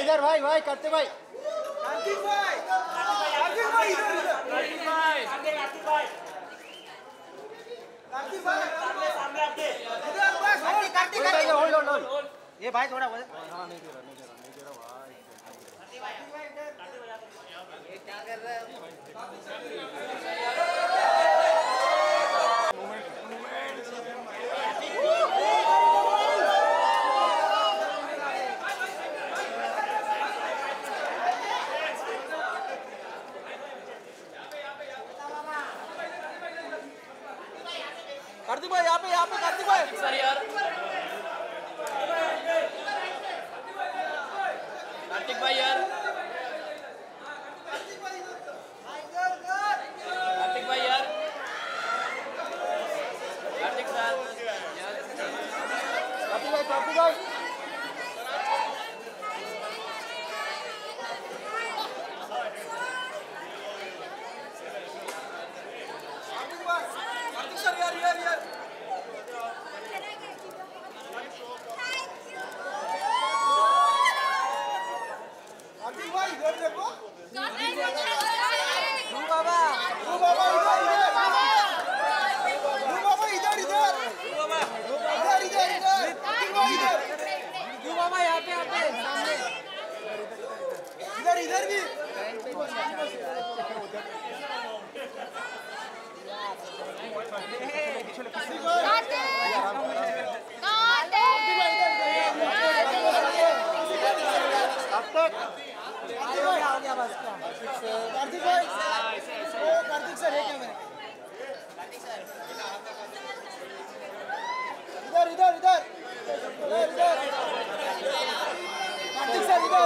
इधर भाई भाई करते भाई कार्तिक भाई सामने आपके इधर बस कार्तिक होल्ड ये भाई थोड़ा हां नहीं दे रहा भाई ये क्या कर रहा है कार्तिक भाई यहाँ पे कार्तिक भाई सर यार कार्तिक भाई यार कार्तिक भाई यार कार्तिक सर कार्तिक भाई कार्तिक सर यार इधर भी कार्तिक सर है क्या मैं इधर कार्तिक सर इधर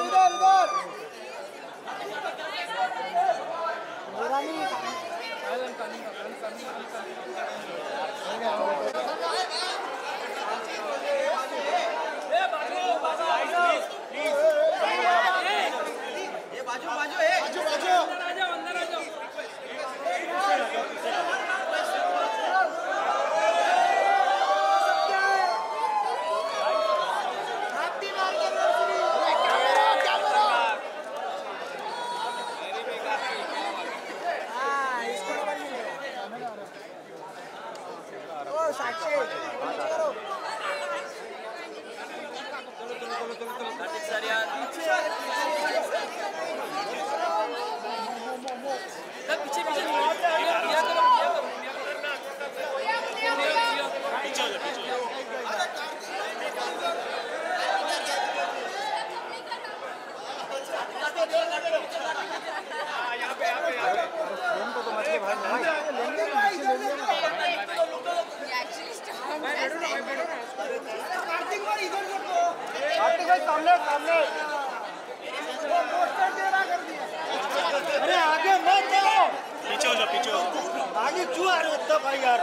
सामने अरे आगे मत जाओ पीछे हो आगे क्यों आ रहे हो तब भाई यार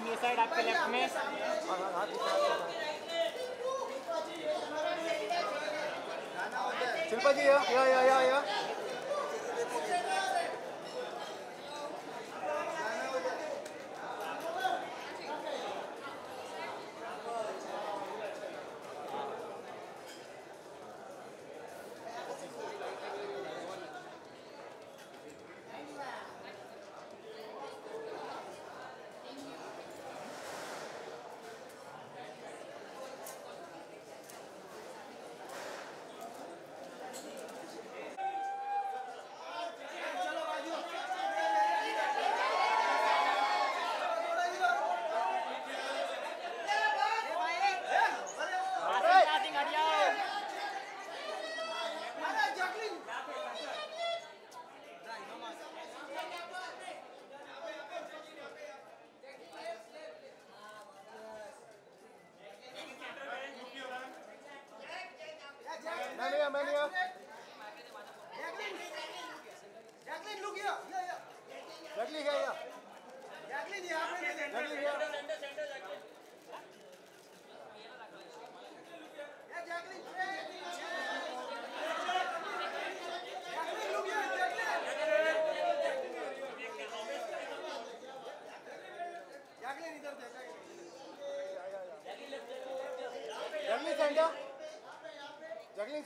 ये साइड आपके लेफ्ट में शिल्पा जी या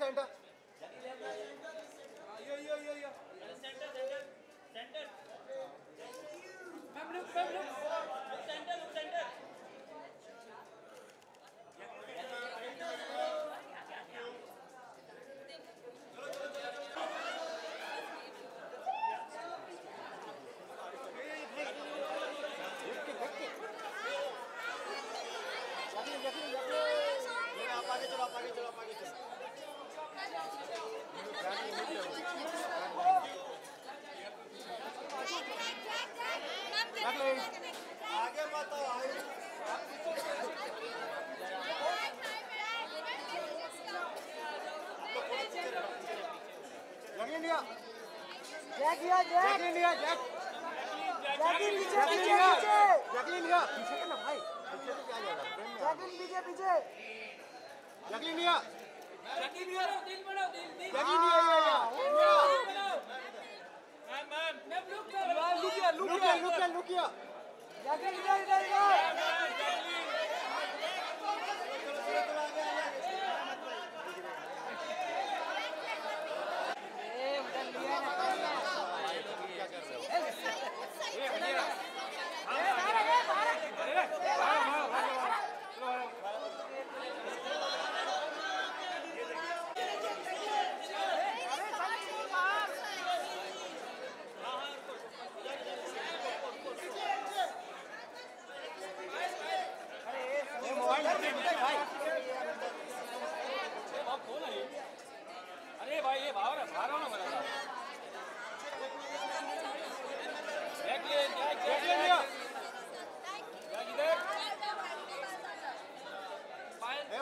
सेंटर आगे मत आओ इंडिया जैक लिया जैक इंडिया जैक इंडिया पीछे ना भाई पीछे तो क्या जाएगा पीछे पीछे इंडिया अरे भाई ये बाहर है ना मेरा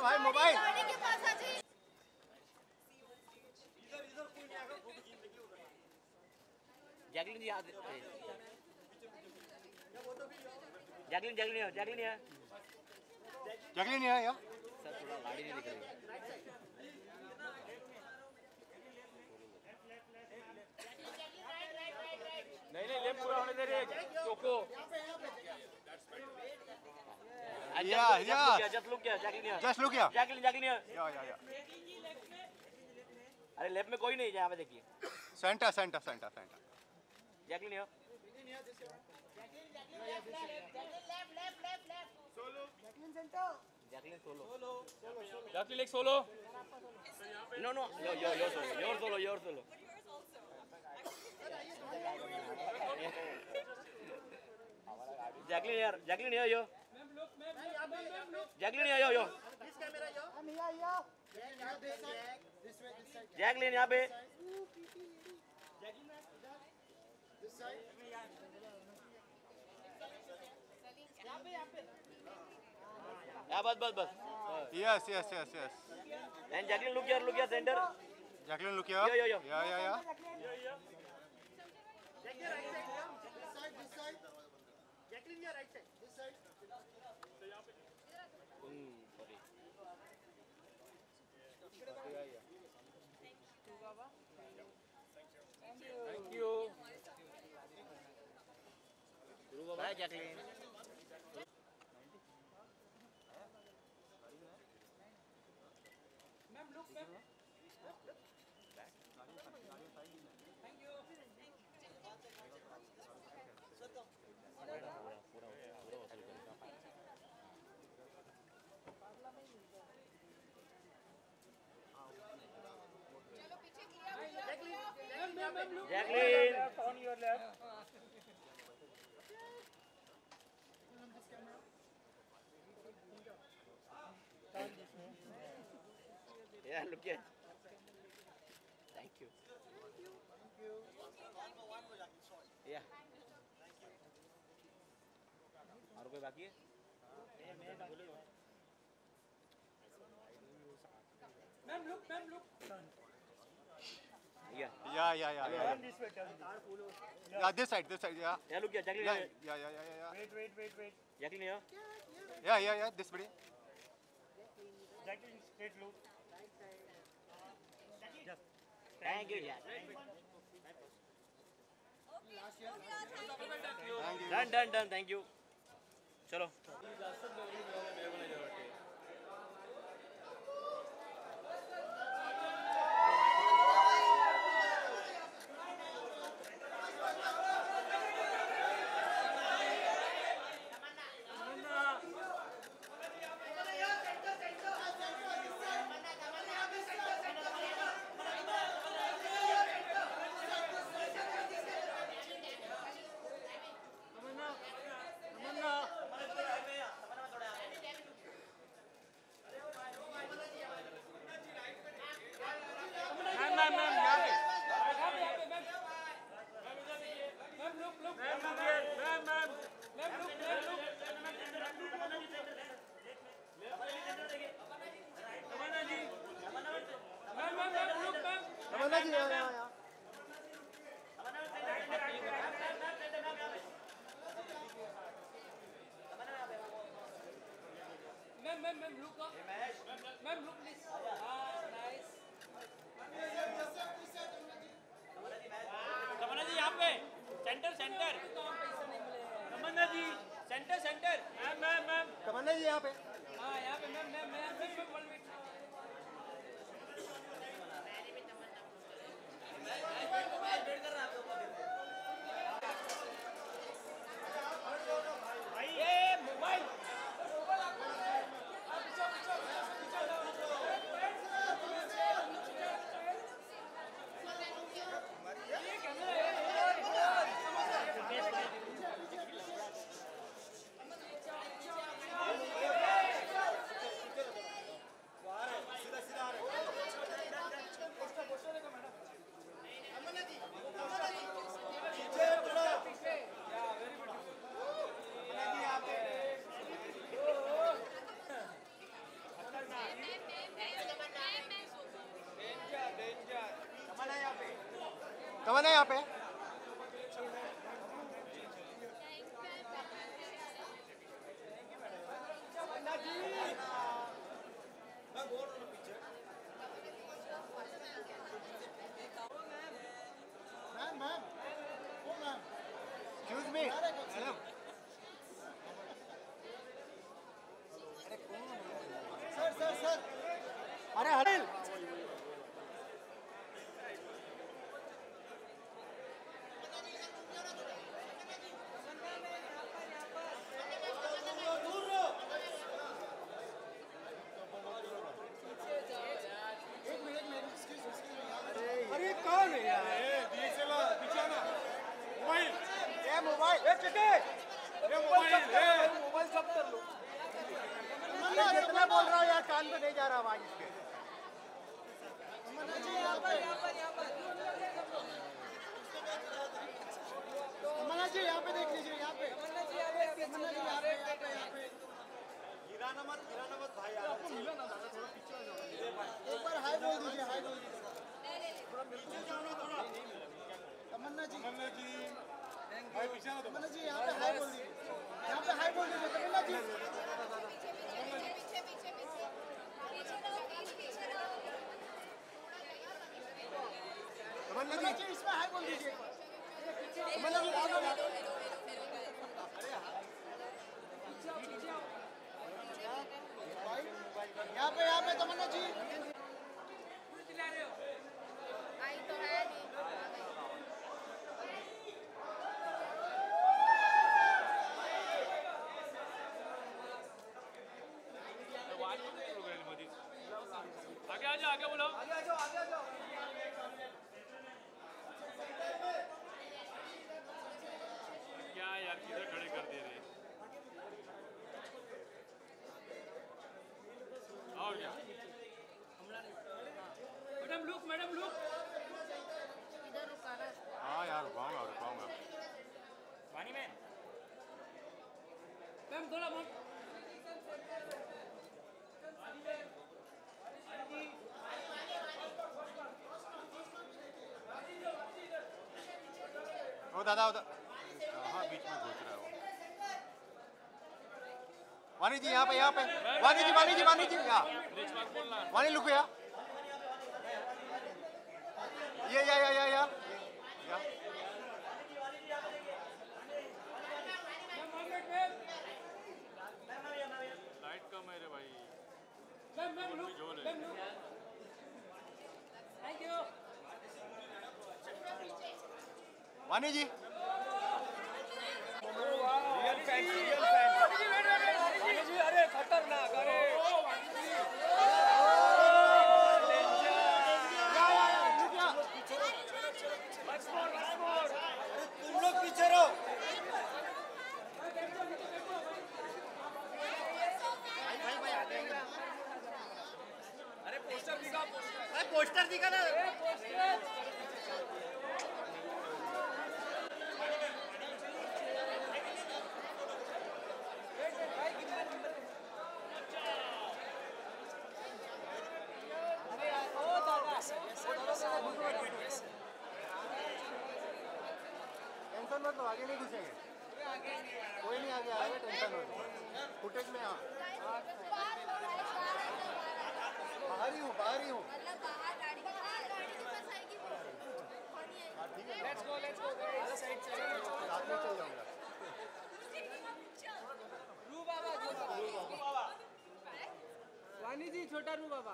भाई मोबाइल जैकलिन याद जैकलिन जैकलिन है जैकलिन है यार सर थोड़ा गाड़ी नहीं दिख रही नहीं लेफ्ट पूरा होने दे रहे चोको जस्ट लुक क्या जैकलिन या अरे लेफ्ट में कोई नहीं यहाँ पे देखिए सेंटर जैकलिन है Jacqueline solo no your solo Jacqueline यार यो जैकलिन यो जैकलिन यहाँ पे बस yes and Jacqueline look here centre Jacqueline look here yo या thank you bye Jacqueline Jacqueline on your left yeah look here thank you yeah और कोई बाकी है ma'am look Yeah. This way, this side, yeah. Yeah, look, Jacqueline. Yeah. Wait. Jacqueline here. Yeah, this way. Jacqueline, straight look. Thank you, Jack. Done. Thank you. चलो. तमन्ना जी यहाँ ma'am look ma'am look please nice Tamannaah ji यहाँ पे centre centre Tamannaah ji centre centre ma'am Tamannaah ji यहाँ पे हाँ यहाँ पे ma'am one minute तमन्ना यहाँ पे Excuse me, madam. सर अरे हरिल अरे कौन है यार मोबाइल मोबाइल सब कर लो कितना बोल रहा हूँ यार कान पे नहीं जा रहा आवाज इसके तमन्ना जी यहाँ पे देख लीजिए यहाँ पे तमन्ना जी यहाँ पे गिराना मत भाई एक बार हाय बोल दीजिए तमन्ना जी तमन्ना जी यहाँ पे हाय बोल दीजिए तमन्ना जी तमन्ना जी इसमें हाय बोल दीजिए तमन्ना जी यहाँ पे तमन्ना जी आई तो है नहीं आगे बोलो क्या यार किधर खड़े कर दे रहे और क्या मैडम लुक इधर रुका ना हाँ यार रुकाऊंगा वानी मैम मैम थोड़ा बहुत ओ दादा हाँ बीच में घुस रहा है वो वानी जी यहाँ पे वानी जी यहाँ वानी लुको या या लाइट कम है रे भाई मैम लुक थैंक यू वानी जी अरे खतरनाक अरे तुम लोग पीछे रहो पोस्टर दिखा ना ओ दादा मत लो, आगे नहीं घुसेंगे, कोई नहीं आगे आएगा, टेंशन हो। फुटेज में हाँ, बाहर ही हूँ, बाहर ही हूँ। Let's go guys. Side. साथ में चल जाऊंगा। रू बाबा वानी जी, छोटा रू बाबा।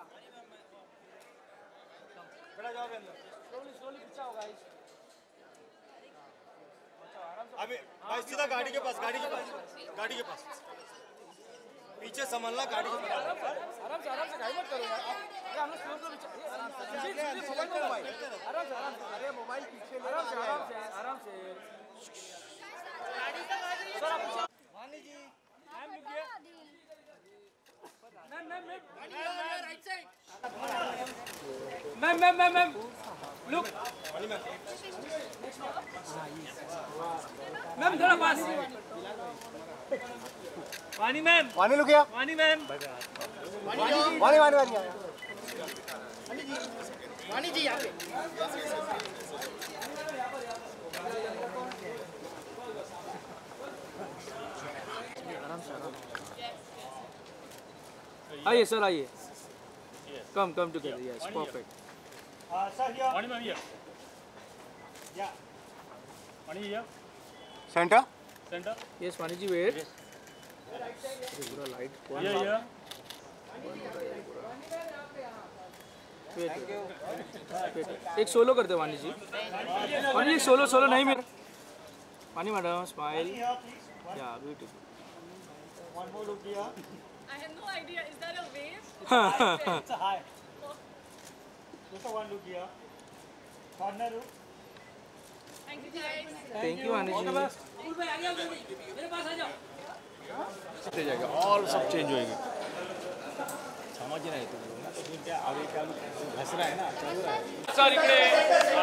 खड़ा जाओ अंदर। Slowly खिंचाओ guys. अभी भाई सीधा गाड़ी के पास, गाड़ी के पास। पीछे संभालना, गाड़ी के पास। आराम से गाड़ी मत करो यार। अरे हम लोग स्लो आराम से। अरे मोबाइल पीछे ले आराम से। वानी जी, मैम लुक मैम थोड़ा पास वानी मैम वानी लुक गया, वानी मैम वानी वानी जी यहाँ पे। आइए सर आइए come together yes perfect sir here. वानी मैम हियर या वानी हियर सेंटर। सेंटर यस वानी जी वेट पूरा लाइट हियर वेट एक सोलो करते वानी जी एक सोलो नहीं मेरा वानी मैडम स्माइल या beautiful one more look here. I have no idea. Is that a wave? It's a high. Just a one look here. Corner look. Thank you guys. Thank you वानी जी मेरे पास आ जाओ जाएगा और सब चेंज होएंगे, समझ रहे तुम लोग ना। अभी क्या घस रहा है ना, चल रहा है। सर इकडे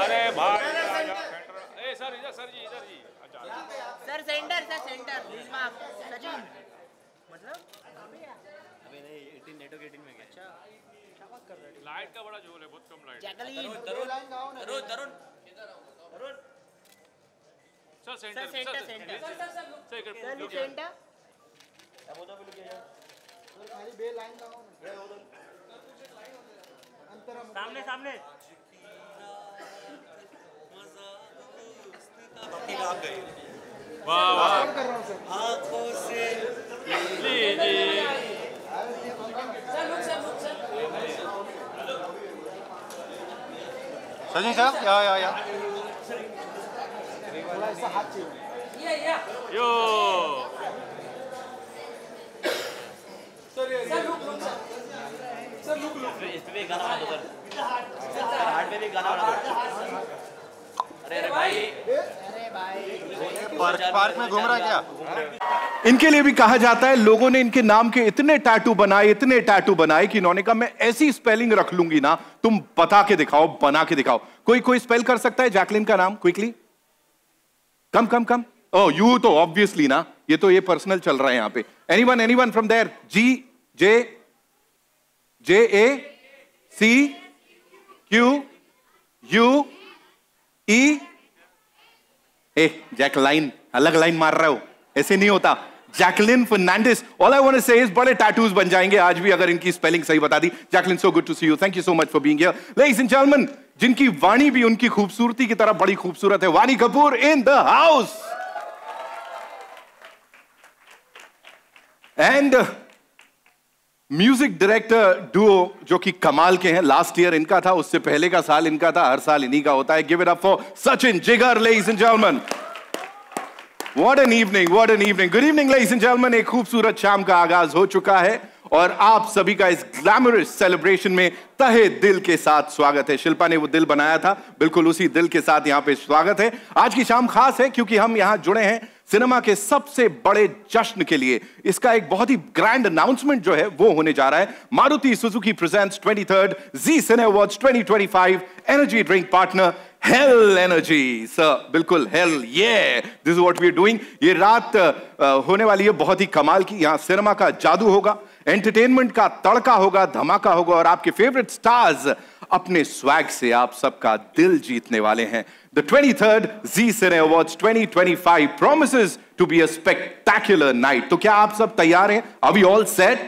अरे भाई ए सर इधर जी अच्छा सर सेंटर प्लीज माफ सचिन। लाइट का बड़ा जोर है, बहुत कम light. Jacqueline sir centre centre sir इकडे सेंटर खाली बे लाइन लगाओ ना। सामने वाह वाह आंखों से लीजिए सचिन सर, या यो पार्क में घूम रहा क्या? इनके लिए भी कहा जाता है, लोगों ने इनके नाम के इतने टैटू बनाए कि इन्होंने कहा मैं ऐसी स्पेलिंग रख लूंगी ना, तुम बता के दिखाओ, बना के दिखाओ। कोई स्पेल कर सकता है जैकलिन का नाम क्विकली? कम ओह यू तो ऑब्वियसली ना, ये पर्सनल चल रहा है यहां पे। Anyone from there? JACQUE Jacqueline, अलग लाइन मार रहे हो, ऐसे नहीं होता। Jacqueline Fernandez, all I want to say is बड़े टैटूज बन जाएंगे आज भी अगर इनकी स्पेलिंग सही बता दी। Jacqueline, so good to see you, thank you so much for being here. Ladies and gentleman, जिनकी वाणी भी उनकी खूबसूरती की तरह बड़ी खूबसूरत है, वानी Kapoor in the house. And music director Duo जो कि कमाल के हैं। लास्ट ईयर इनका था, उससे पहले का साल इनका था, हर साल इन्हीं का होता है। Give it up for Sachin Jigar, ladies and gentleman. What an evening, what an evening. Good evening ladies and gentleman. एक खूबसूरत शाम का आगाज हो चुका है और आप सभी का इस ग्लैमरस सेलिब्रेशन में तहे दिल के साथ स्वागत है। शिल्पा ने वो दिल बनाया था, बिल्कुल उसी दिल के साथ यहां पे स्वागत है। आज की शाम खास है क्योंकि हम यहां जुड़े हैं सिनेमा के सबसे बड़े जश्न के लिए। इसका एक बहुत ही ग्रैंड अनाउंसमेंट जो है वो होने जा रहा है। मारुति सुजुकी प्रेजेंट्स 23rd जी Cine Awards 2025 energy drink partner Hell Energy. Sir बिल्कुल हेल, ये this is what we are doing. ये रात होने वाली है बहुत ही कमाल की। यहां सिनेमा का जादू होगा, एंटरटेनमेंट का तड़का होगा, धमाका होगा और आपके फेवरेट स्टार्स अपने स्वैग से आप सबका दिल जीतने वाले हैं। The 23rd Zee Cine Awards 2025 promises to be a spectacular night. तो क्या आप सब तैयार हैं? Are we all set?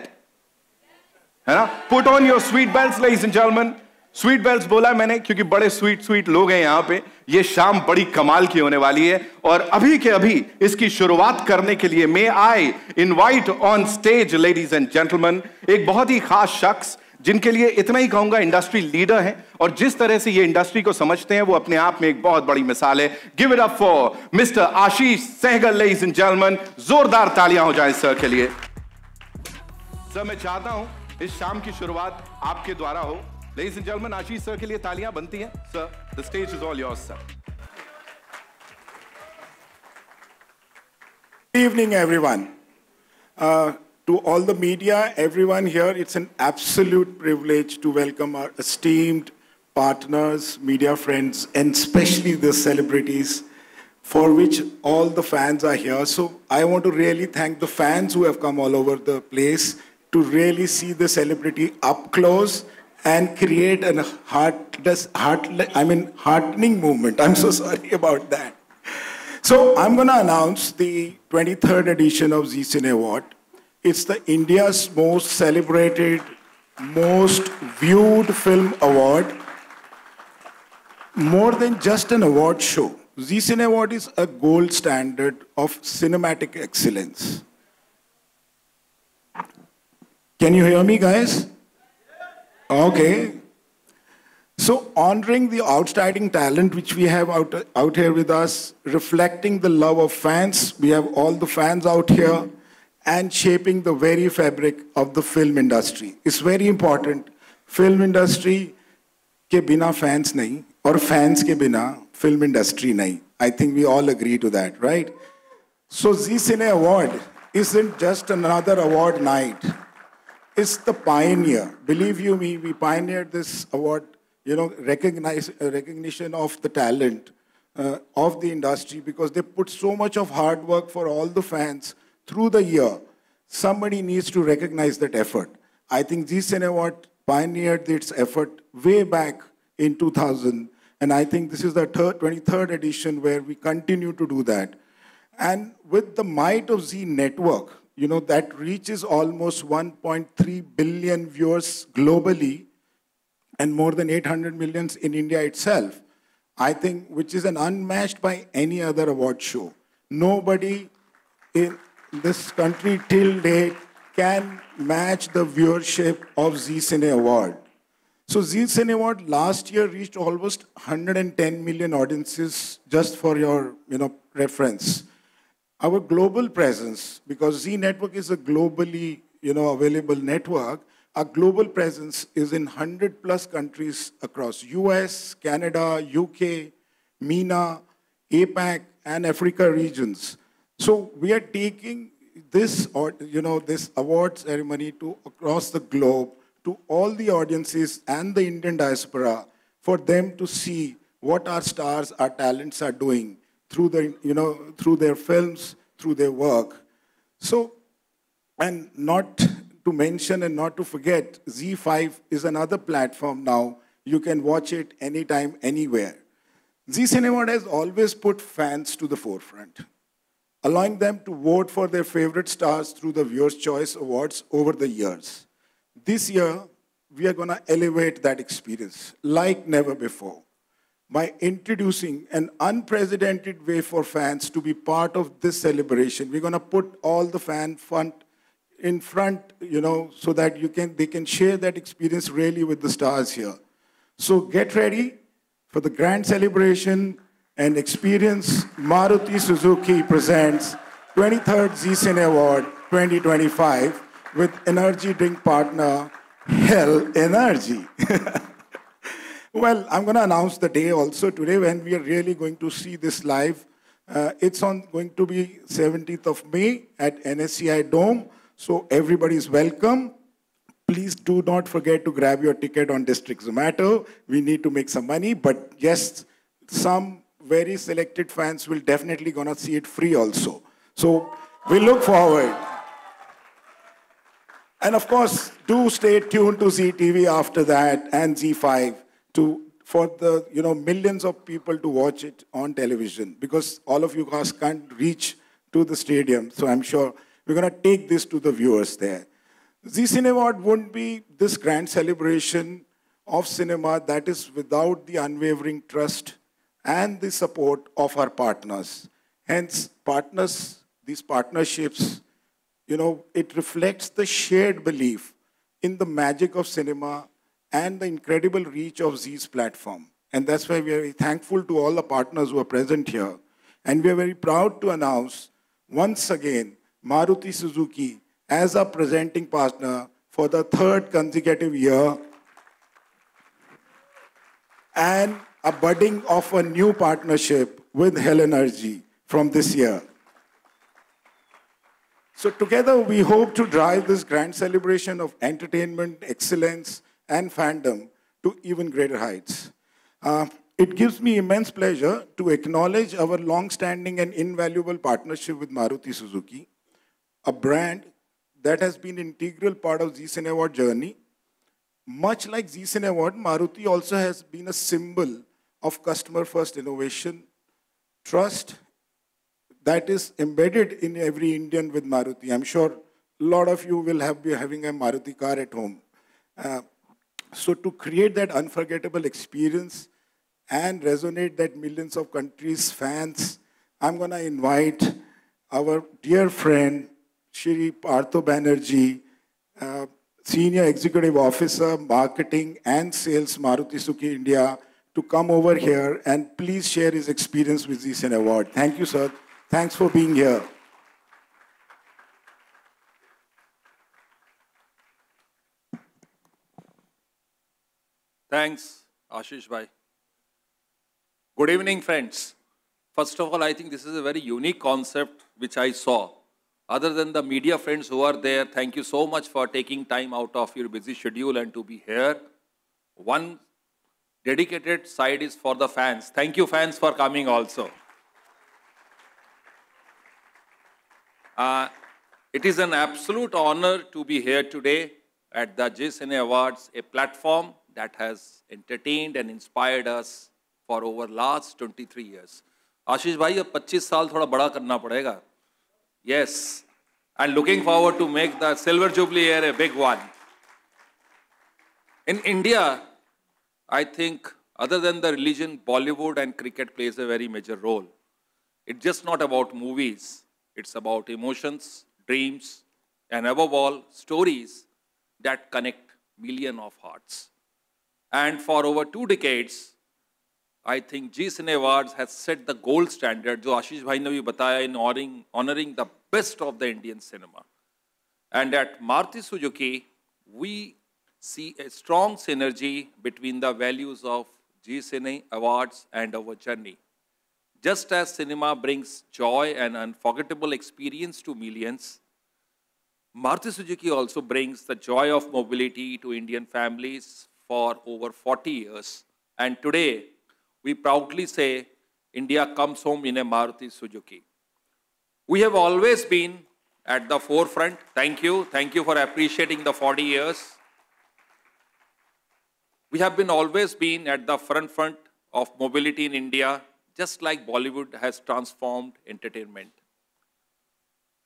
है ना? Put on your sweet belts, ladies and gentlemen. Sweet bells बोला मैंने क्योंकि बड़े स्वीट लोग हैं यहां पे। ये शाम बड़ी कमाल की होने वाली है और अभी के अभी इसकी शुरुआत करने के लिए may I invite on stage ladies and gentleman एक बहुत ही खास शख्स जिनके लिए इतना ही कहूंगा इंडस्ट्री लीडर हैं और जिस तरह से ये इंडस्ट्री को समझते हैं वो अपने आप में एक बहुत बड़ी मिसाल है। Give it up for mister Ashish Sehgal ladies and gentleman. जोरदार तालियां हो जाए सर के लिए। सर मैं चाहता हूं इस शाम की शुरुआत आपके द्वारा हो। Ladies and gentlemen, Ashish sir के लिए तालियां बनती हैं। Sir, the stage is all yours, sir. Good evening, everyone. To all the media, everyone here, it's an absolute privilege to welcome our esteemed partners, media friends, and especially the celebrities for which all the fans are here. So I want to really thank the fans who have come all over the place to really see the celebrity up close and create a heartening movement. I'm so sorry about that. So I'm going to announce the 23rd edition of Zee Cine Award. It's the India's most celebrated, most viewed film award. More than just an award show, Zee Cine Award is a gold standard of cinematic excellence. Can you hear me, guys? Okay. So honoring the outstanding talent which we have out here with us, reflecting the love of fans, we have all the fans out here, and shaping the very fabric of the film industry. It's very important. Film industry ke bina fans nahi, aur fans ke bina film industry nahi. I think we all agree to that, right? So Zee Cine Award isn't just another award night. It's the pioneer. Believe you me, we pioneered this award, recognition of the talent of the industry because they put so much of hard work for all the fans through the year. Somebody needs to recognize that effort. I think Zee Cine Award pioneered its effort way back in 2000, and I think this is the 23rd edition where we continue to do that. And with the might of Zee Network, that reaches almost 1.3 billion viewers globally and more than 800 million in India itself, I think, which is an unmatched by any other award show. Nobody in this country till date can match the viewership of Zee Cine Award. So Zee Cine Award last year reached almost 110 million audiences, just for your reference. Our global presence, because Zee Network is a globally available network, our global presence is in 100+ countries across US, Canada, UK, MENA, APAC, and Africa regions. So we are taking this award ceremony to across the globe to all the audiences and the Indian diaspora for them to see what our stars, our talents are doing through their films, through their work. So, and not to mention and not to forget, ZEE5 is another platform now. You can watch it anytime, anywhere. Zee Cine Award has always put fans to the forefront, allowing them to vote for their favorite stars through the Viewers' Choice Awards over the years. This year, we are going to elevate that experience like never before, by introducing an unprecedented way for fans to be part of this celebration. We're going to put all the fan fun in front, so that they can share that experience really with the stars here. So get ready for the grand celebration and experience. Maruti Suzuki presents 23rd Zee Cine Award 2025 with energy drink partner Hell Energy. Well, I'm going to announce the day also today when we are really going to see this live. It's going to be 17th of May at NSCI Dome. So everybody is welcome. Please do not forget to grab your ticket on District Zomato. We need to make some money, but yes, some very selected fans will definitely going to see it free also. So we look forward. And of course, do stay tuned to ZTV after that and Z5 for the millions of people to watch it on television, because all of you guys can't reach to the stadium. So I'm sure we're going to take this to the viewers there. Zee Cine Award wouldn't be this grand celebration of cinema that is without the unwavering trust and the support of our partners. Hence, these partnerships, it reflects the shared belief in the magic of cinema and the incredible reach of Zee's platform. And that's why we are very thankful to all the partners who are present here. And we are very proud to announce, once again, Maruti Suzuki as our presenting partner for the 3rd consecutive year, and a budding of a new partnership with Hell Energy from this year. So together, we hope to drive this grand celebration of entertainment, excellence, and fandom to even greater heights. It gives me immense pleasure to acknowledge our long-standing and invaluable partnership with Maruti Suzuki, a brand that has been an integral part of Zee Cine Award journey. Much like Zee Cine Award, Maruti also has been a symbol of customer-first innovation, trust that is embedded in every Indian with Maruti. I'm sure a lot of you will be having a Maruti car at home. So to create that unforgettable experience and resonate that millions of countries' fans, I'm going to invite our dear friend, Shri Partho Banerjee, Senior Executive Officer, Marketing and Sales, Maruti Suzuki India, to come over here and please share his experience with Zee Cine Award. Thank you, sir. Thanks for being here. Thanks, Ashish Bhai. Good evening, friends. First of all, I think this is a very unique concept which I saw. Other than the media friends who are there, thank you so much for taking time out of your busy schedule and to be here. One dedicated side is for the fans. Thank you, fans, for coming also. It is an absolute honor to be here today at the Zee Cine Awards, a platform that has entertained and inspired us for over last 23 years. Ashish bhai, ab 25 saal thoda bada karna padega. Yes, and looking forward to make the Silver Jubilee year a big one. In India, I think other than the religion, Bollywood and cricket plays a very major role. It's just not about movies. It's about emotions, dreams, and above all, stories that connect millions of hearts. And for over 2 decades, I think Zee Cine Awards has set the gold standard, जो आशीष भाई ने भी बताया, in honoring the best of the Indian cinema. And at Maruti Suzuki, we see a strong synergy between the values of Zee Cine Awards and our journey. Just as cinema brings joy and unforgettable experience to millions, Maruti Suzuki also brings the joy of mobility to Indian families for over 40 years. And today, we proudly say, India comes home in a Maruti Suzuki. We have always been at the forefront. Thank you. Thank you for appreciating the 40 years. We have always been at the front of mobility in India, just like Bollywood has transformed entertainment.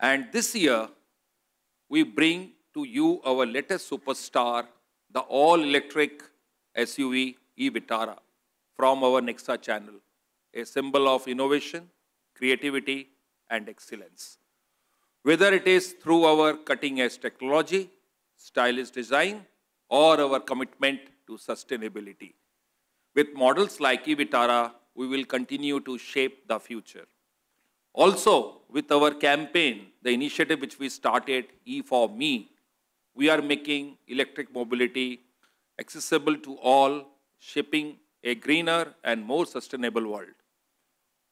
And this year, we bring to you our latest superstar, the all-electric SUV e-Vitara from our Nexa channel, a symbol of innovation, creativity, and excellence. Whether it is through our cutting-edge technology, stylish design, or our commitment to sustainability. With models like e-Vitara, we will continue to shape the future. Also, with our campaign, the initiative which we started, E for Me, we are making electric mobility accessible to all, shaping a greener and more sustainable world.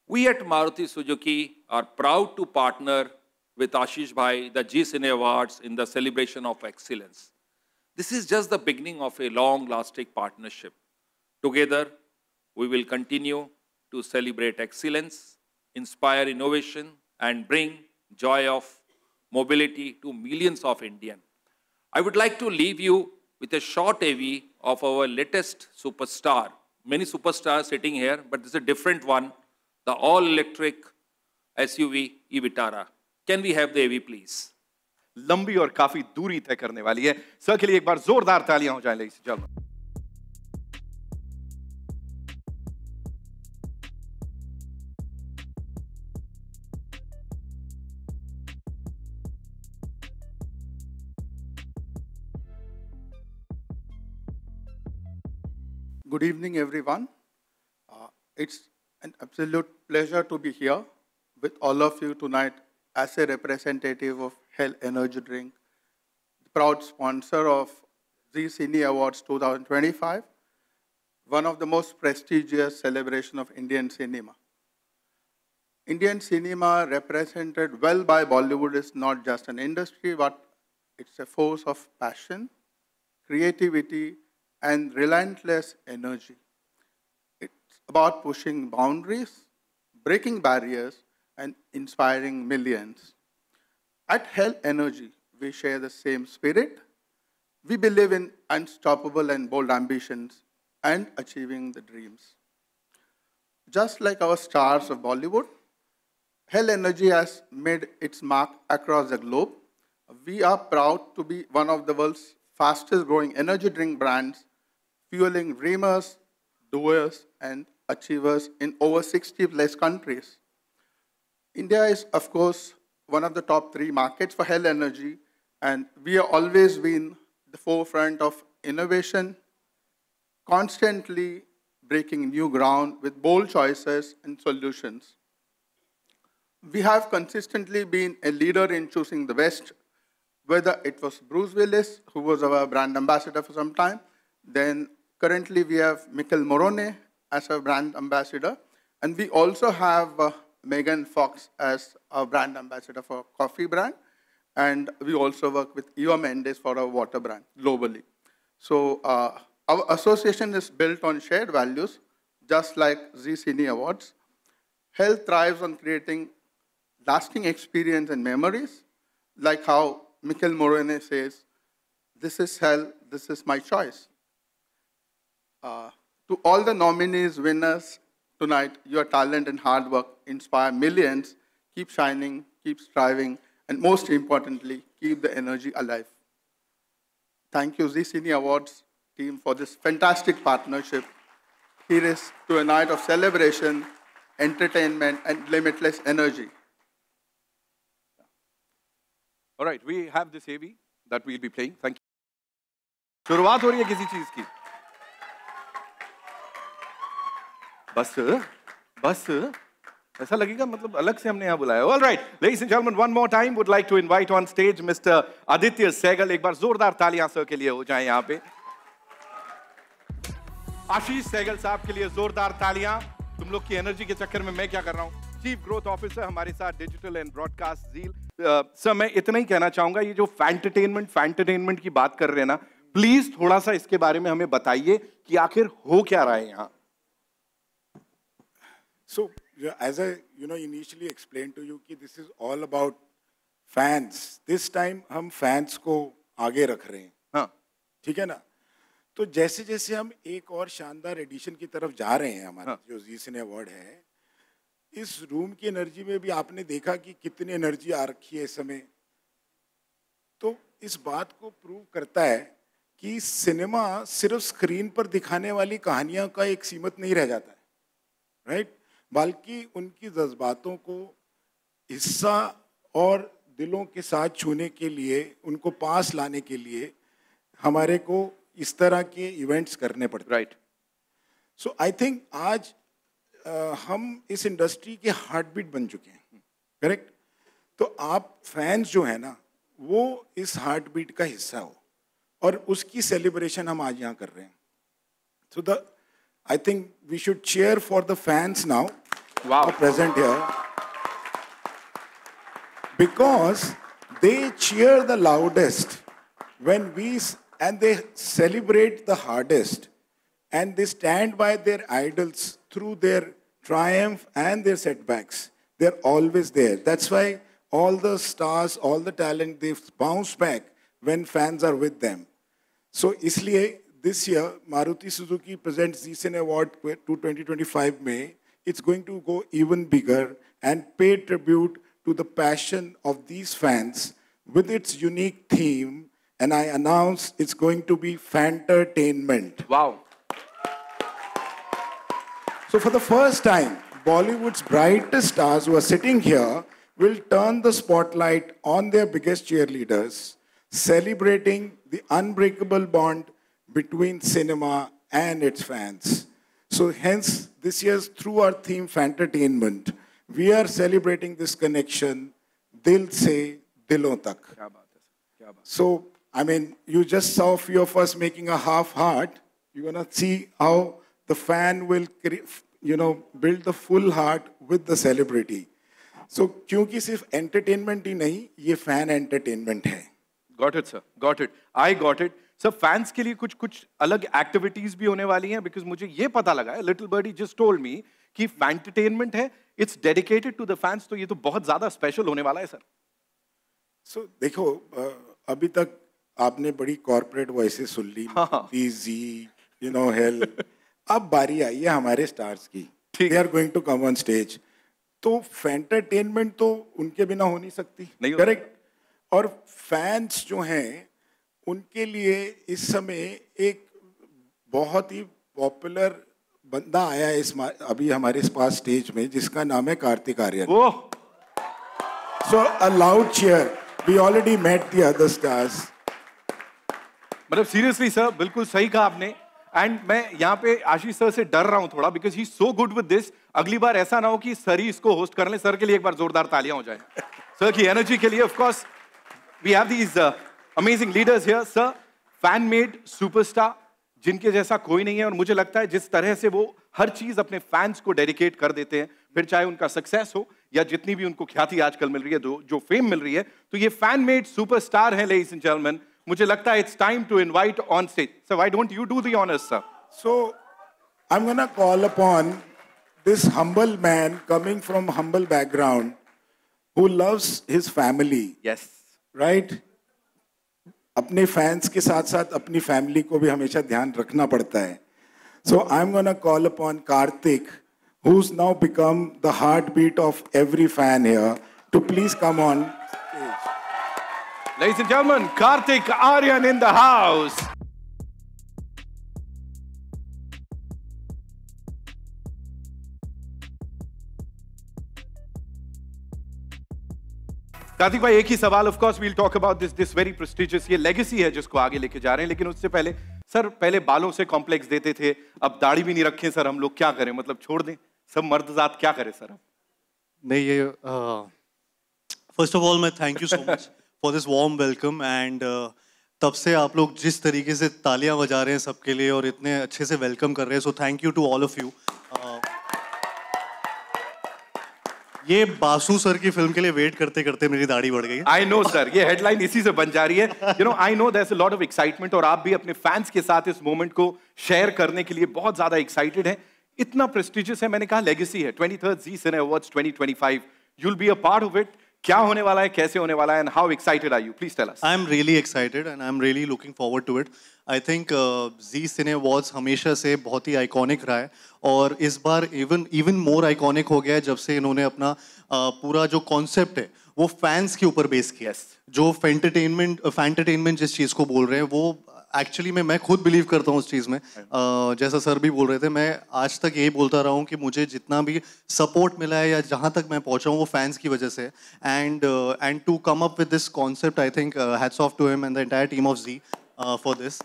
We at Maruti Suzuki are proud to partner with Ashish Bhai, the Zee Cine Awards, in the celebration of excellence. This is just the beginning of a long-lasting partnership. Together, we will continue to celebrate excellence, inspire innovation, and bring joy of mobility to millions of Indians. I would like to leave you with a short AV of our latest superstar. Many superstars sitting here, but this is a different one, the all-electric SUV e-Vitara. Can we have the AV, please? लंबी और काफी दूरी तय करने वाली है। Sir के लिए एक बार जोरदार तालियां हो जाएं, ladies and gentlemen. Good evening, everyone. It's an absolute pleasure to be here with all of you tonight as a representative of Hell Energy Drink, the proud sponsor of Zee Cine Awards 2025, one of the most prestigious celebrations of Indian cinema. Indian cinema, represented well by Bollywood, is not just an industry, but it's a force of passion, creativity, and relentless energy. It's about pushing boundaries, breaking barriers, and inspiring millions. At Hell Energy, we share the same spirit. We believe in unstoppable and bold ambitions and achieving the dreams. Just like our stars of Bollywood, Hell Energy has made its mark across the globe. We are proud to be one of the world's fastest growing energy drink brands, fueling dreamers, doers, and achievers in over 60 plus countries. India is, of course, one of the top 3 markets for Hell Energy, and we have always been the forefront of innovation, constantly breaking new ground with bold choices and solutions. We have consistently been a leader in choosing the best, whether it was Bruce Willis, who was our brand ambassador for some time, then currently we have Mikkel Morone as our brand ambassador, and we also have Megan Fox as our brand ambassador for coffee brand, and we also work with Eva Mendes for our water brand globally. So our association is built on shared values, just like Zee Cine Awards. Hell thrives on creating lasting experience and memories, like how Mikkel Morone says, "This is Hell, this is my choice." To all the nominees, winners tonight, your talent and hard work inspire millions. Keep shining, keep striving, and most importantly, keep the energy alive. Thank you, Zee Cine Awards team, for this fantastic partnership. Here is to a night of celebration, entertainment, and limitless energy. All right, we have this AV that we'll be playing. Thank you. शुरुआत हो रही है किसी चीज की. बस ऐसा लगेगा मतलब अलग से हमने यहाँ बुलाया. All right, ladies and gentlemen, one more time would like to invite on stage Mr. Aditya Sehgal. एक बार जोरदार तालियां सर के लिए हो जाएं यहाँ पे. आशीष सहगल साहब के लिए जोरदार तालियां. तुम लोग की एनर्जी के चक्कर में मैं क्या कर रहा हूँ. चीफ ग्रोथ ऑफिसर हमारे साथ digital and broadcast ZEEL. Sir मैं इतना ही कहना चाहूंगा, ये जो फैंटरटेनमेंट की बात कर रहे हैं ना, प्लीज थोड़ा सा इसके बारे में हमें बताइए कि आखिर हो क्या रहा है यहाँ. So, as I initially explained to you, that this is all about fans. This time हम fans को आगे रख रहे हैं. हाँ. ठीक है ना? तो जैसे जैसे हम एक और शानदार एडिशन की तरफ जा रहे हैं, हमारा जो जी सिने अवार्ड है, इस रूम की एनर्जी में भी आपने देखा कि कितनी एनर्जी आ रखी है इस समय. तो इस बात को प्रूव करता है कि सिनेमा सिर्फ स्क्रीन पर दिखाने वाली कहानियों का एक सीमित नहीं रह जाता है, राइट? बल्कि उनकी जज्बातों को हिस्सा और दिलों के साथ छूने के लिए, उनको पास लाने के लिए हमारे को इस तरह के इवेंट्स करने पड़ते हैं. राइट. सो आई थिंक आज हम इस इंडस्ट्री के हार्ट बीट बन चुके हैं, करेक्ट? तो आप फैंस जो है ना, वो इस हार्ट बीट का हिस्सा हो, और उसकी सेलिब्रेशन हम आज यहाँ कर रहे हैं. सो I think we should cheer for the fans now. Wow. Who are present here, because they cheer the loudest when and they celebrate the hardest, and they stand by their idols through their triumph and their setbacks. They're always there. That's why all the stars, all the talent, they bounce back when fans are with them. So इसलिए this year Maruti Suzuki presents Z Cine Award to 2025 में. It's going to go even bigger and pay tribute to the passion of these fans with its unique theme. And I announce it's going to be Fantertainment. Wow. So for the first time, Bollywood's brightest stars who are sitting here will turn the spotlight on their biggest cheerleaders, celebrating the unbreakable bond between cinema and its fans. So hence, this year's through our theme Fantertainment, we are celebrating this connection, Dil Se Dilon Tak. So, I mean, you just saw a few of us making a half heart. You're going to see how the fan will, build the full heart with the celebrity. So, क्योंकि सिर्फ entertainment ही नहीं, ये fan entertainment है. Got it, sir. Got it. I got it. Sir, fans के लिए कुछ अलग activities भी होने वाली हैं, because मुझे ये पता लगा है, Little Birdie just told me कि Fantertainment है, it's dedicated to the fans, तो ये तो बहुत ज़्यादा special होने वाला है, sir. So, देखो, अभी तक आपने बड़ी corporate voices सुन ली, easy, hell. अब बारी आई है हमारे stars की. They are going to come on stage. तो Fantertainment तो उनके बिना हो नहीं सकती. Correct? और fans जो हैं, उनके लिए इस समय एक बहुत ही पॉपुलर बंदा आया है अभी हमारे पास स्टेज में, जिसका नाम है Kartik Aaryan. So a loud cheer. We already met the other stars. मतलब seriously sir, बिल्कुल सही कहा आपने. And मैं यहाँ पे आशीष सर से डर रहा हूँ थोड़ा, because he's so good with this. अगली बार ऐसा ना हो कि सर ही इसको होस्ट कर लें. सर के लिए एक बार जोरदार तालियां हो जाए. सर की एनर्जी के लिए. Of course, we have these amazing leaders here, sir. Fan-made superstar, जिनके जैसा कोई नहीं है. और मुझे लगता है जिस तरह से वो हर चीज अपने फैंस को डेडिकेट कर देते हैं, फिर चाहे उनका सक्सेस हो या जितनी भी उनको ख्याति आजकल मिल रही है, जो फेम मिल रही है, तो ये फैन-मेड सुपरस्टार हैं, ladies and gentlemen. मुझे लगता है it's time to invite on stage. So why don't you do the honors, sir? So I'm gonna call upon this humble man coming from humble background who loves his family. Yes. Right? अपने fans के साथ-साथ अपनी family को भी हमेशा ध्यान रखना पड़ता है. So I'm gonna call upon Karthik, who's now become the heartbeat of every fan here, to please come on stage. Ladies and gentlemen, Karthik Aaryan in the house. Kartik भाई, एक ही सवाल. Of course we'll talk about this very prestigious, ये legacy है जिसको आगे लेके जा रहे हैं, लेकिन उससे पहले सर, पहले बालों से कॉम्प्लेक्स देते थे, अब दाढ़ी भी नहीं रखें सर, हम लोग क्या करें? मतलब छोड़ दें सब मर्द जात, क्या करें सर? नहीं, ये फर्स्ट ऑफ ऑल मैं thank you so much for this warm welcome. And तब से आप लोग जिस तरीके से तालियां बजा रहे हैं सबके लिए और इतने अच्छे से वेलकम कर रहे हैं, so thank you to all of you. ये बासु सर की फिल्म के लिए वेट करते करते मेरी दाढ़ी बढ़ गई. आई नो सर, ये हेडलाइन इसी से बन जा रही है. I know there is a lot of excitement, और आप भी अपने फैंस के साथ इस मोमेंट को शेयर करने के लिए बहुत ज्यादा एक्साइटेड हैं. इतना प्रेस्टिजियस है, मैंने कहा लेगेसी है. 23rd Zee Cine Awards 2025, you'll be a part of it. क्या होने वाला है, कैसे होने वाला है, and how excited are you? Please tell us. I'm really excited and I'm really looking forward to it. I think Zee Cine Awards हमेशा से बहुत ही आइकॉनिक रहा है, और इस बार even more आइकॉनिक हो गया है जब से इन्होंने अपना पूरा जो कॉन्सेप्ट है वो फैंस के ऊपर बेस किया. जो फैंटरटेनमेंट जिस चीज़ को बोल रहे हैं, वो एक्चुअली मैं खुद बिलीव करता हूँ उस चीज़ में. जैसा सर भी बोल रहे थे, मैं आज तक यही बोलता रहा हूँ कि मुझे जितना भी सपोर्ट मिला है या जहाँ तक मैं पहुँचा हूँ वो फैंस की वजह से. And to come up with this concept, I think hats off to him and the entire team of Zee for this.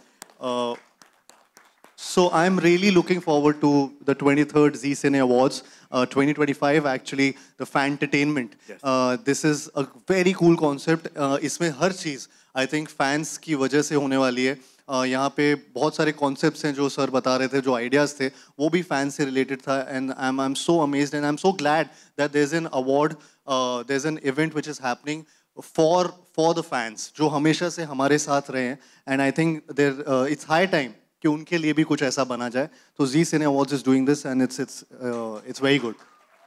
So I'm really looking forward to the 23rd Zee Cine Awards 2025. Actually, the Fantertainment. This is a very cool concept. इसमें हर चीज़ I think fans की वजह से होने वाली है. यहाँ पे बहुत सारे concepts हैं जो सर बता रहे थे, जो ideas थे, वो भी fans से related था. And I'm so amazed and I'm so glad that there's an award, there's an event which is happening for the fans, जो हमेशा से हमारे साथ रहे हैं. And I think it's high time कि उनके लिए भी कुछ ऐसा बना जाए. So Zee Cine Awards is doing this and it's very good.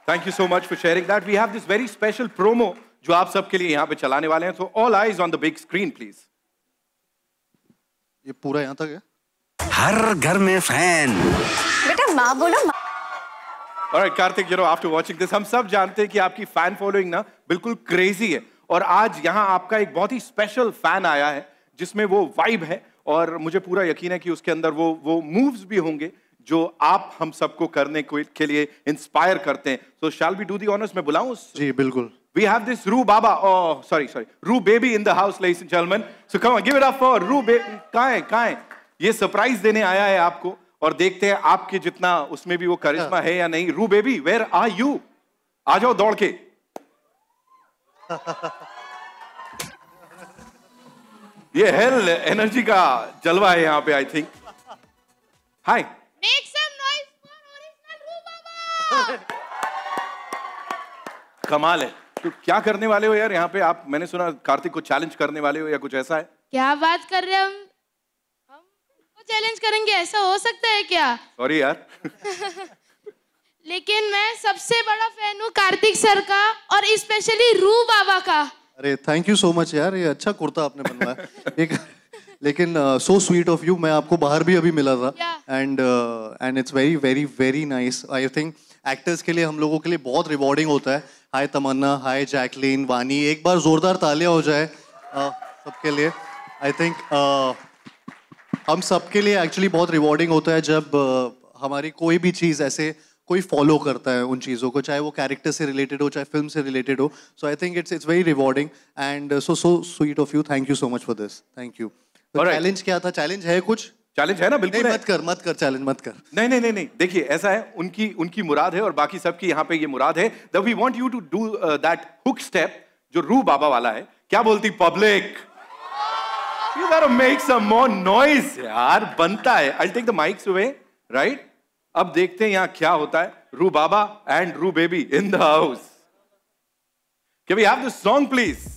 Thank you so much for sharing that. We have this very special promo जो आप सबके लिए यहाँ पे चलाने वाले हैं. So all eyes on the big screen, please. ये पूरा यहाँ तक है? हर घर में फैन। बेटा माँ बोलो। Alright, Kartik, after watching this, हम सब जानते हैं कि आपकी फैन फॉलोइंग ना बिल्कुल क्रेजी है, और आज यहाँ आपका एक बहुत ही स्पेशल फैन आया है जिसमें वो वाइब है, और मुझे पूरा यकीन है कि उसके अंदर वो मूव्स भी होंगे जो आप हम सबको करने के लिए इंस्पायर करते हैं. So shall we do the honors? मैं बुलाऊं? जी बिल्कुल. We have this Roo Baba, oh sorry, Roo Baby in the house, ladies and gentlemen. So come on, give it up for Roo Baby. कहाँ है? ये surprise देने आया है आपको, और देखते हैं आपके जितना उसमें भी वो करिश्मा है या नहीं. Roo Baby, where are you? आ जाओ दौड़ के. ये हेल एनर्जी का जलवा है यहाँ पे, I think. Hi. Make some noise for original Roo Baba. कमाल है. तो क्या करने वाले हो यार यहाँ पे आप? मैंने सुना कार्तिक को चैलेंज करने वाले हो या कुछ ऐसा है? क्या बात कर रहे हैं हम चैलेंज करेंगे, ऐसा हो सकता है क्या? सॉरी यार. लेकिन मैं सबसे बड़ा फैन हूँ कार्तिक सर का, और स्पेशली रू बाबा का. अरे थैंक यू सो मच यार, ये अच्छा कुर्ता आपने बनवाया. लेकिन सो स्वीट ऑफ यू. मैं आपको बाहर भी अभी मिला था, and it's very very very nice. I think actors के लिए, हम लोगों के लिए बहुत रिवॉर्डिंग होता है. हाय तमन्ना, हाय जैकलीन, वानी, एक बार जोरदार तालियां हो जाए सबके लिए. आई थिंक हम सबके लिए एक्चुअली बहुत रिवॉर्डिंग होता है जब हमारी कोई भी चीज़ ऐसे कोई फॉलो करता है उन चीज़ों को, चाहे वो कैरेक्टर से रिलेटेड हो, चाहे फिल्म से रिलेटेड हो. So I think it's very rewarding and so sweet of you. Thank you so much for this. Thank you. Challenge क्या था? चैलेंज है कुछ? चैलेंज है ना, बिल्कुल. मत कर चैलेंज मत कर. नहीं. देखिए ऐसा है, उनकी मुराद है और बाकी सबकी यहाँ पे ये मुराद है. That we want you to do that hook step जो रू बाबा वाला है. क्या बोलती public? You gotta make some more noise यार. बनता है. I'll take the mics away, right? अब देखते हैं यहाँ क्या होता है. रू बाबा and Roo Baby in the house. Can we have the song please?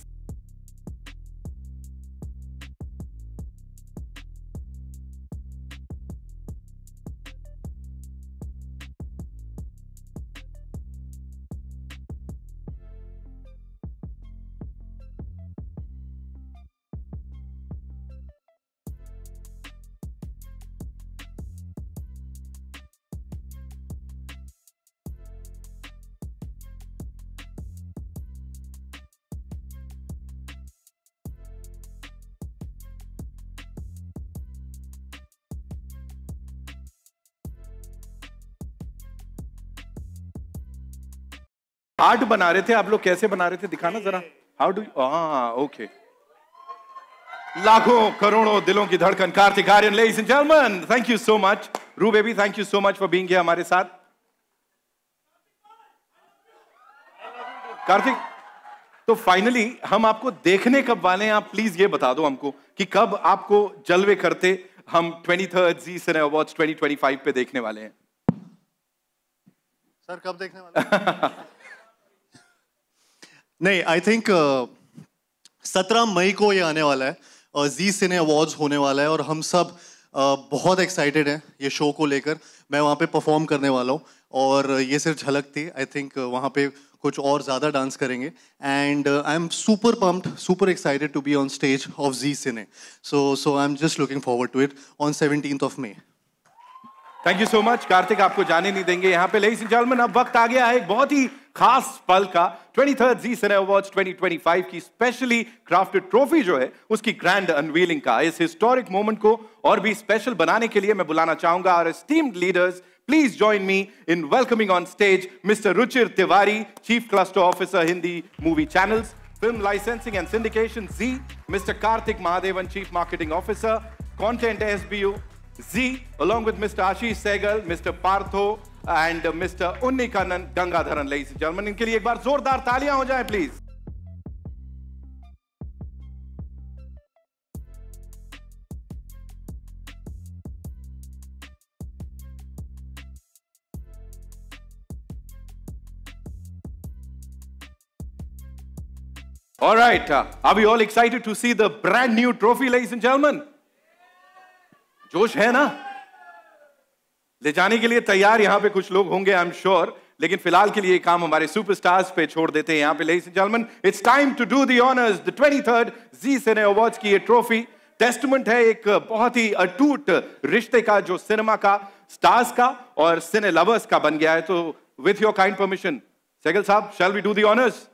Art बना रहे थे आप लोग. कैसे बना रहे थे? दिखाना जरा. How do? ओके. लाखों करोड़ों दिलों की धड़कन Kartik Aaryan, ladies and gentleman, thank you so much. रू baby, thank you so much for being here हमारे साथ. कार्तिक, तो फाइनली हम आपको देखने कब वाले हैं? आप प्लीज ये बता दो हमको कि कब आपको जलवे करते हम 23rd जी सिने अवार्ड्स 2025 पे देखने वाले हैं. सर कब देखने वाले? नहीं, आई थिंक 17 मई को ये आने वाला है. जी सिने अवार्ड्स होने वाला है और हम सब बहुत एक्साइटेड हैं ये शो को लेकर. मैं वहाँ पे परफॉर्म करने वाला हूँ और ये सिर्फ झलक थी. आई थिंक वहाँ पे कुछ और ज़्यादा डांस करेंगे and I am super pumped, super excited to be on stage of Zee Cine. So I am just looking forward to it on 17th of May. Thank you so much. Kartik आपको जाने नहीं देंगे यहाँ पे. Ladies and gentleman, अब वक्त आ गया है एक बहुत ही खास पल का. 23rd जी सिने अवार्ड्स 2025 की स्पेशली क्राफ्टेड ट्रॉफी जो है उसकी ग्रैंड अनवीलिंग का. इस हिस्टोरिक मोमेंट को और भी स्पेशल बनाने के लिए मैं बुलाना चाहूंगा our esteemed leaders. Please join me in welcoming on stage Mr. Ruchir Tiwari, Chief Cluster Officer, Hindi Movie Channels, Film Licensing and Syndication, Z. Mr. Karthik Mahadevan, Chief Marketing Officer, Content SBU, Z, along with Mr. Ashish Sehgal, Mr. Partho, and Mr. Unnikanan Gangadharan. Ladies and gentlemen, इनके लिए एक बार जोरदार तालियां हो जाएं, please. All right, are we all excited to see the brand new trophy, ladies and gentlemen? जोश है ना? ले जाने के लिए तैयार यहाँ पे कुछ लोग होंगे, आई एम श्योर. लेकिन फिलहाल के लिए काम हमारे सुपरस्टार्स पे छोड़ देते हैं यहाँ पे. Ladies and gentleman, it's time to do the honours. The 23rd ji Cine awards की ये ट्रॉफी टेस्टमेंट है एक बहुत ही अटूट रिश्ते का जो सिनेमा का, स्टार्स का और सिने लवर्स का बन गया है। तो with your kind permission Sehgal साहब, shall we do the honours?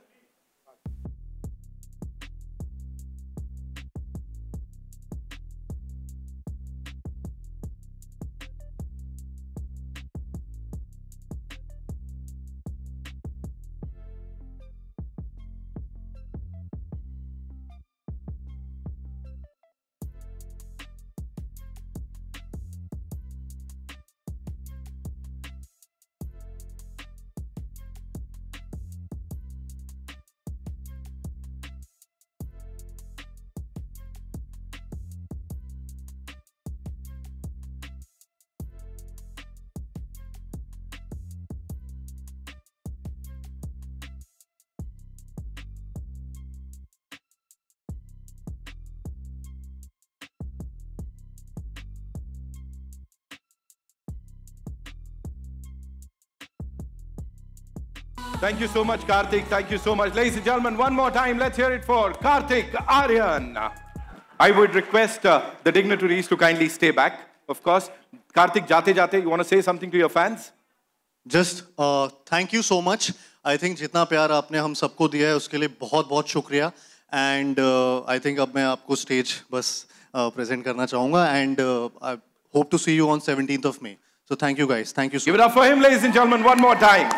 Thank you so much, Karthik. Thank you so much. Ladies and gentlemen, one more time, let's hear it for Karthik Aaryan. I would request the dignitaries to kindly stay back. Of course, Karthik, jate jate, you want to say something to your fans? Just thank you so much. I think जितना प्यार आपने हम सबको दिया है उसके लिए बहुत बहुत शुक्रिया. And I think अब मैं आपको stage बस present करना चाहूँगा. And I hope to see you on 17th of May. So thank you guys. Thank you so much. Give it up for him, ladies and gentlemen, one more time.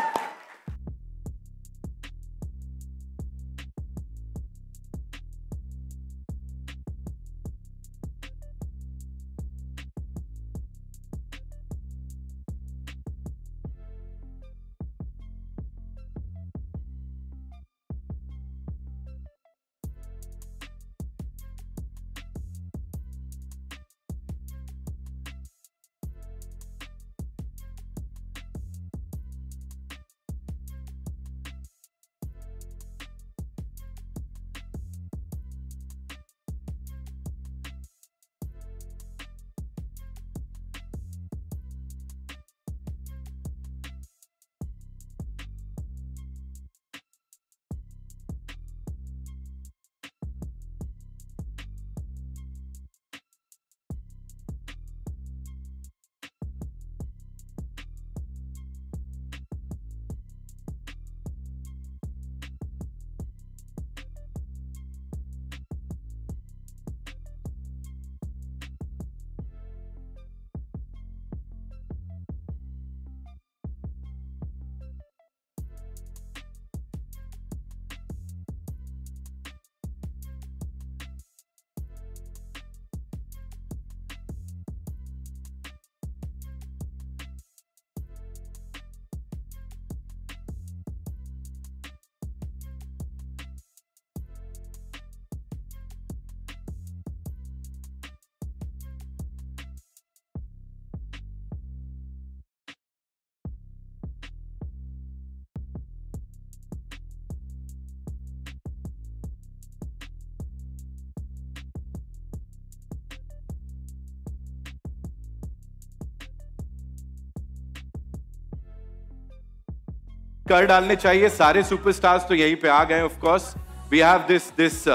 कर डालने चाहिए सारे superstars तो यहीं पे आ गए of course we have this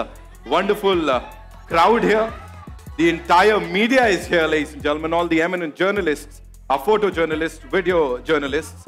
wonderful crowd here. The entire media is here, ladies and gentlemen, all the eminent journalists, our photojournalists, video journalists.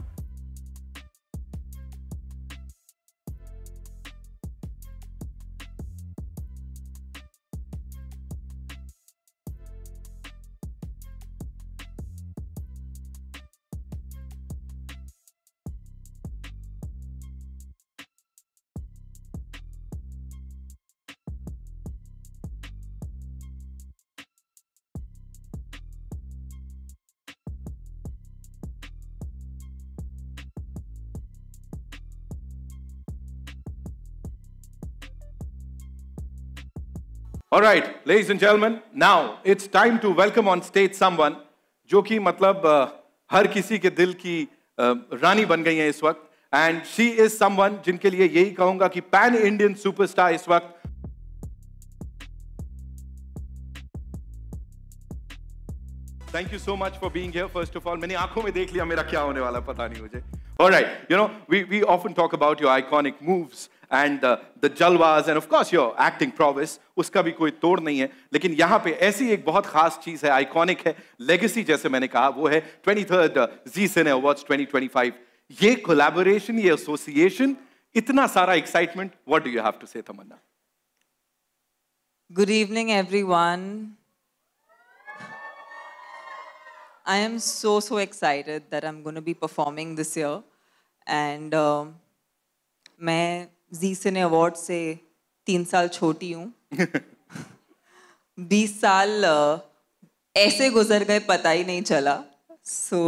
All right, ladies and gentlemen, now it's time to welcome on stage someone जो कि मतलब हर किसी के दिल की रानी बन गई है इस वक्त, and she is someone जिनके लिए यही कहूँगा कि pan Indian superstar इस वक्त. Thank you so much for being here. First of all, मैंने आंखों में देख लिया मेरा क्या होने वाला पता नहीं मुझे. All right, you know, we often talk about your iconic moves and the jalwas and of course your acting prowess, उसका भी कोई तोड़ नहीं है. लेकिन यहाँ पे ऐसी एक बहुत खास चीज है, आइकॉनिक है, लेगेसी जैसे मैंने कहा, वो है 23rd Zee Cine Awards 2025. ये कोलैबोरेशन, ये एसोसिएशन, इतना सारा excitement. What do you have to say Tamannaah? Good evening, everyone. I am so excited that I'm going to be performing this year. And मैं Zee Cine Awards से 3 साल छोटी हूँ. 20 साल ऐसे गुजर गए पता ही नहीं चला. So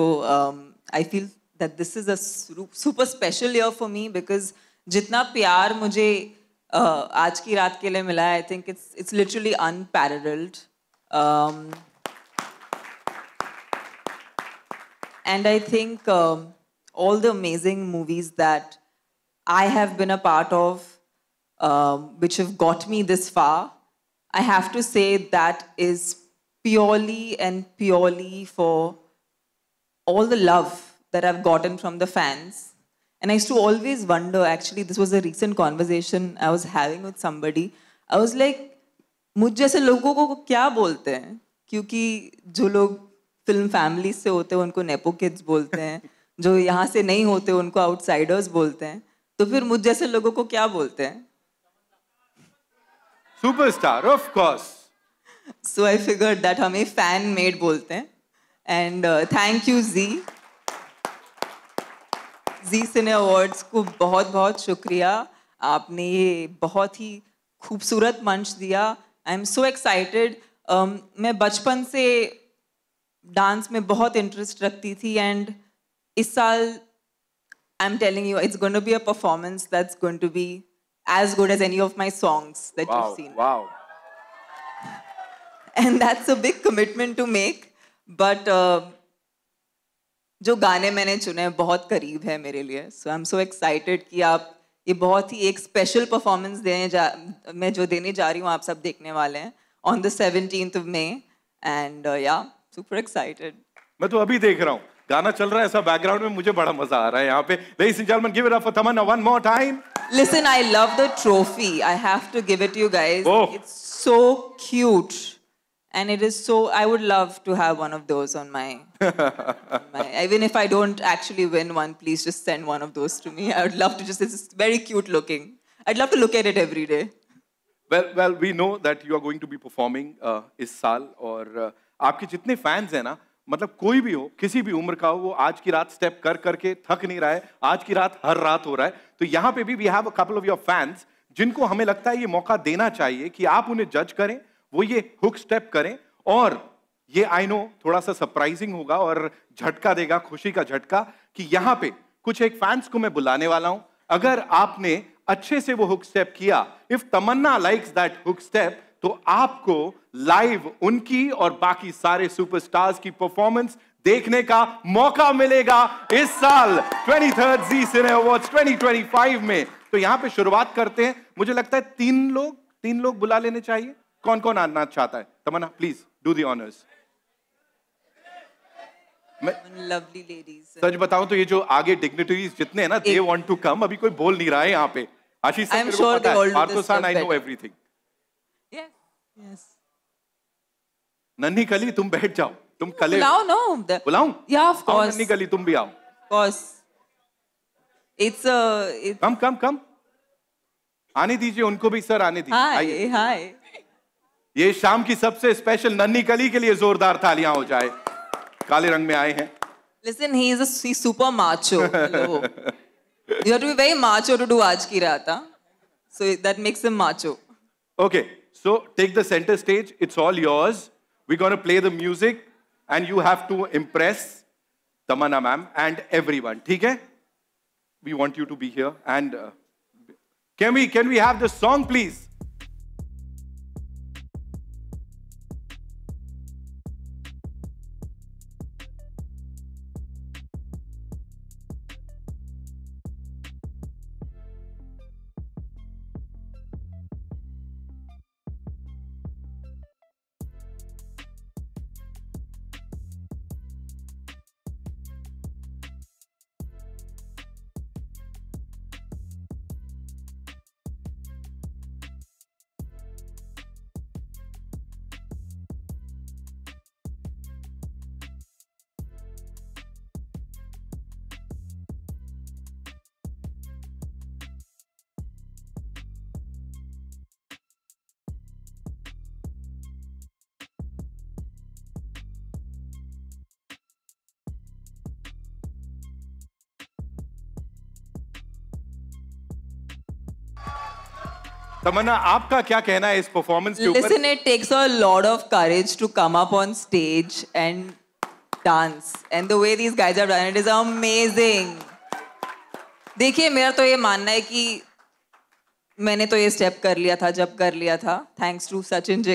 I feel that this is a super special year for me because जितना प्यार मुझे आज की रात के लिए मिला है, I think it's literally unparalleled. And I think all the amazing movies that I have been a part of, which have got me this far, I have to say that is purely and purely for all the love that I've gotten from the fans. And I used to always wonder, actually, this was a recent conversation I was having with somebody. I was like, मुझ जैसे लोगों को क्या बोलते हैं? क्योंकि जो लोग फिल्म फैमिली से होते हैं उनको नेपो किड्स बोलते हैं, जो यहाँ से नहीं होते उनको आउटसाइडर्स बोलते हैं, तो फिर मुझ जैसे लोगों को क्या बोलते हैं? Superstar, of course. So I figured that हमें fan made बोलते हैं. And thank you Zee Cine Awards को बहुत शुक्रिया. आपने ये बहुत ही खूबसूरत मंच दिया. I am so excited. मैं बचपन से डांस में बहुत इंटरेस्ट रखती थी and इस साल I'm telling you it's going to be a performance that's going to be as good as any of my songs that you've seen. Wow. And that's a big commitment to make. But जो गाने मैंने चुने बहुत करीब है मेरे लिए. So I'm so excited कि आप ये बहुत ही एक स्पेशल परफॉर्मेंस मैं जो देने जा रही हूँ आप सब देखने वाले हैं on the 17th of May. And yeah, super excited. मैं तो अभी देख रहा हूँ, गाना चल रहा है ऐसा बैकग्राउंड में, मुझे बड़ा मजा आ रहा है यहाँ पे. Ladies and gentlemen, give it up for Tamanna one more time. Listen, I love the trophy. I have to give it to you guys. Oh. It's so cute. And it is so, I would love to have one of those on my, even if I don't actually win one, please just send one of those to me. I would love to just, it's very cute looking. I'd love to look at it every day. Well, we know that you are going to be performing इस साल, और आपके जितने fans हैं ना, मतलब कोई भी हो, किसी भी उम्र का हो, वो आज की रात स्टेप करके थक नहीं रहा है. आज की रात हर रात हो रहा है. तो यहाँ पे भी we have a couple of your fans जिनको हमें लगता है ये मौका देना चाहिए कि आप उन्हें जज करें, वो ये हुक स्टेप करें, और ये आई नो थोड़ा सा सरप्राइजिंग होगा और झटका देगा, खुशी का झटका, कि यहाँ पे कुछ एक फैंस को मैं बुलाने वाला हूं. अगर आपने अच्छे से वो हुक स्टेप किया, if Tamannaah likes that hook step, तो आपको लाइव उनकी और बाकी सारे सुपरस्टार्स की परफॉर्मेंस देखने का मौका मिलेगा इस साल 23rd Zee Cine Awards 2025 में. तो यहां पे शुरुआत करते हैं. मुझे लगता है तीन लोग बुला लेने चाहिए. कौन कौन आना चाहता है? Tamannaah, please do the honours. Lovely ladies. सच बताऊं तो ये जो आगे डिग्निटरीज जितने हैं ना, they want to come. अभी कोई बोल नहीं रहा है यहाँ पे. Ashish sir, I'm sure they all do this पार्थोसान, I know better. everything. Yes. नन्ही कली, तुम बैठ जाओ. तुम कले बुलाओ, no. बुलाऊं? Yeah, of आओ course. नन्ही कली, तुम भी आओ. Of course. It's कम आने दीजिए उनको भी. सर आने दीजिए. Hi. ये शाम की सबसे स्पेशल नन्ही कली के लिए जोरदार तालियां हो जाए. काले रंग में आए हैं. Listen, he's super macho. Hello. You have to be very macho to do आज की रात, huh? So that makes him macho. Okay, so take the center stage. It's all yours. We're going to play the music and you have to impress Tamanna ma'am and everyone. ठीक है? We want you to be here and can we have the song please? तमन्ना, आपका क्या कहना है इस performance के ऊपर? Listen, it takes a lot of courage to come up on stage and dance. And the way these guys have done it is amazing. देखिए, मेरा तो ये मानना है कि मैंने तो ये स्टेप कर लिया था जब कर लिया था, thanks to Sachin Jigar.